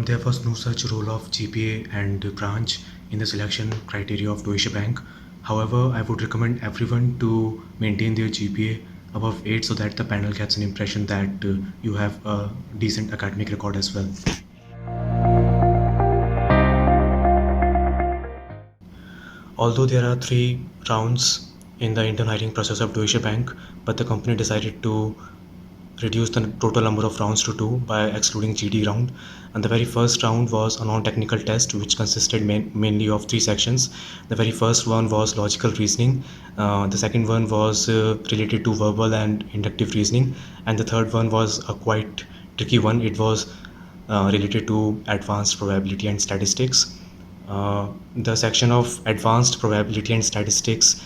There was no such role of GPA and branch in the selection criteria of Deutsche Bank. However, I would recommend everyone to maintain their GPA above 8 so that the panel gets an impression that you have a decent academic record as well. Although there are 3 rounds in the intern hiring process of Deutsche Bank, but the company decided to reduce the total number of rounds to 2 by excluding GD round. And the very first round was a non-technical test which consisted mainly of 3 sections. The very first one was logical reasoning, the second one was related to verbal and inductive reasoning, and the third one was a quite tricky one. It was related to advanced probability and statistics. The section of advanced probability and statistics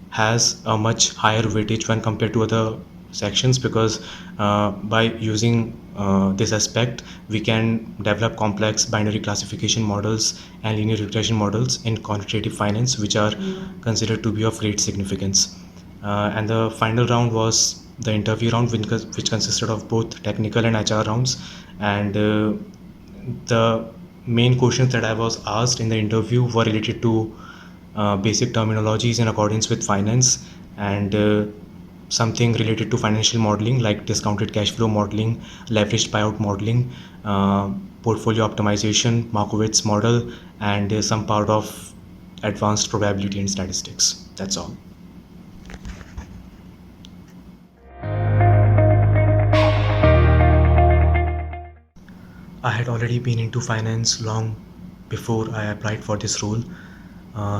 has a much higher weightage when compared to other sections because by using this aspect we can develop complex binary classification models and linear regression models in quantitative finance, which are considered to be of great significance. And the final round was the interview round, which consisted of both technical and HR rounds. And the main questions that I was asked in the interview were related to basic terminologies in accordance with finance, and something related to financial modeling like discounted cash flow modeling, leveraged buyout modeling, portfolio optimization, Markowitz model, and some part of advanced probability and statistics. That's all. I had already been into finance long before I applied for this role.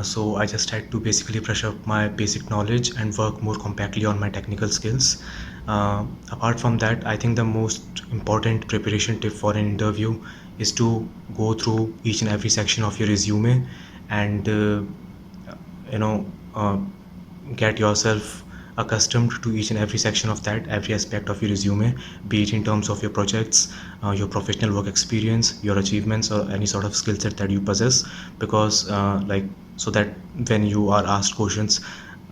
So I just had to basically brush up my basic knowledge and work more compactly on my technical skills. Apart from that, I think the most important preparation tip for an interview is to go through each and every section of your resume and you know uh, get yourself accustomed to each and every section of that, every aspect of your resume, be it in terms of your projects, your professional work experience, your achievements, or any sort of skill set that you possess, because so that when you are asked questions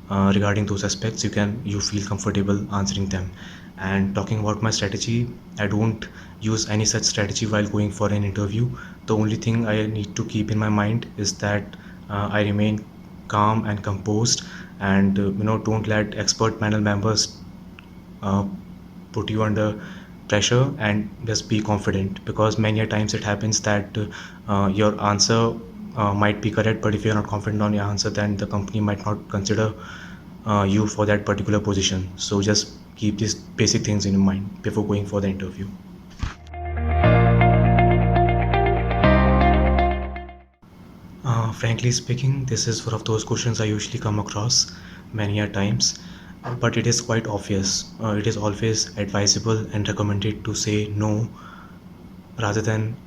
regarding those aspects, you feel comfortable answering them. And talking about my strategy, I don't use any such strategy while going for an interview. The only thing I need to keep in my mind is that I remain calm and composed, and don't let expert panel members uh, put you under pressure, and just be confident, because many a times it happens that your answer might be correct, but if you're not confident on your answer, then the company might not consider you for that particular position. So just keep these basic things in mind before going for the interview. Frankly speaking, this is one of those questions I usually come across many a times, but it is quite obvious. It is always advisable and recommended to say no rather than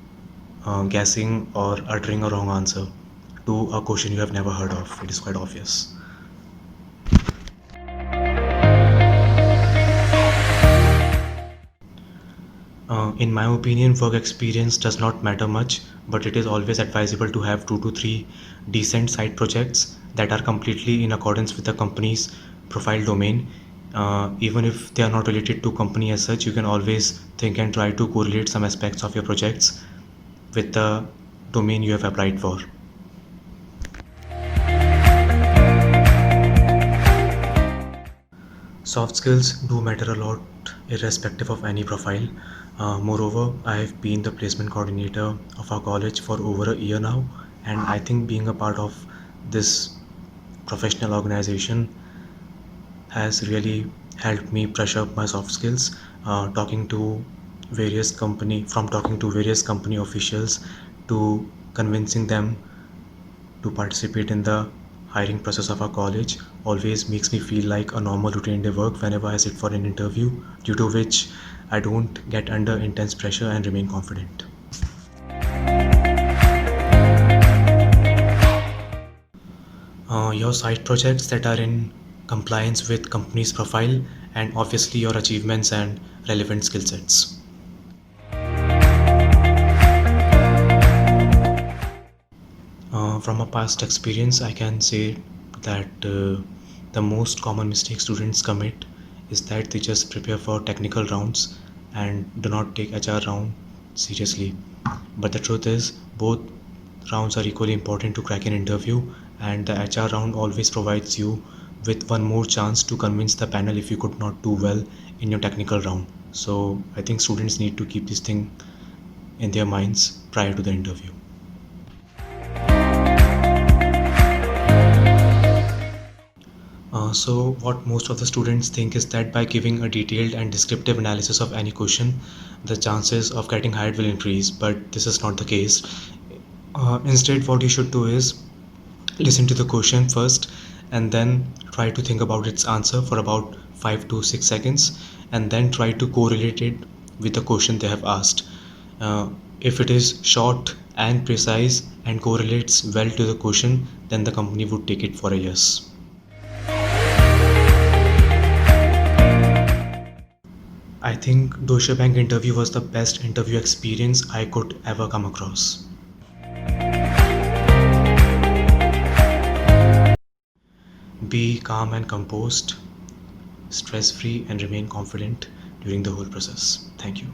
guessing or uttering a wrong answer to a question you have never heard of. It is quite obvious. In my opinion, work experience does not matter much, but it is always advisable to have 2 to 3 decent side projects that are completely in accordance with the company's profile domain. Even if they are not related to company as such, you can always think and try to correlate some aspects of your projects with the domain you have applied for. Soft skills do matter a lot, irrespective of any profile. Moreover, I have been the placement coordinator of our college for over a year now, and I think being a part of this professional organization has really helped me brush up my soft skills. Talking to talking to various company officials to convincing them to participate in the hiring process of our college always makes me feel like a normal routine day work whenever I sit for an interview, due to which I don't get under intense pressure and remain confident. Your side projects that are in compliance with company's profile, and obviously your achievements and relevant skill sets. From a past experience, I can say that the most common mistake students commit is that they just prepare for technical rounds and do not take HR round seriously. But the truth is, both rounds are equally important to crack an interview, and the HR round always provides you with one more chance to convince the panel if you could not do well in your technical round. So I think students need to keep this thing in their minds prior to the interview. So what most of the students think is that by giving a detailed and descriptive analysis of any question, the chances of getting hired will increase, but this is not the case. Instead, what you should do is listen to the question first and then try to think about its answer for about 5 to 6 seconds, and then try to correlate it with the question they have asked. If it is short and precise and correlates well to the question, then the company would take it for a yes. I think Deutsche Bank interview was the best interview experience I could ever come across. Be calm and composed, stress free, and remain confident during the whole process. Thank you.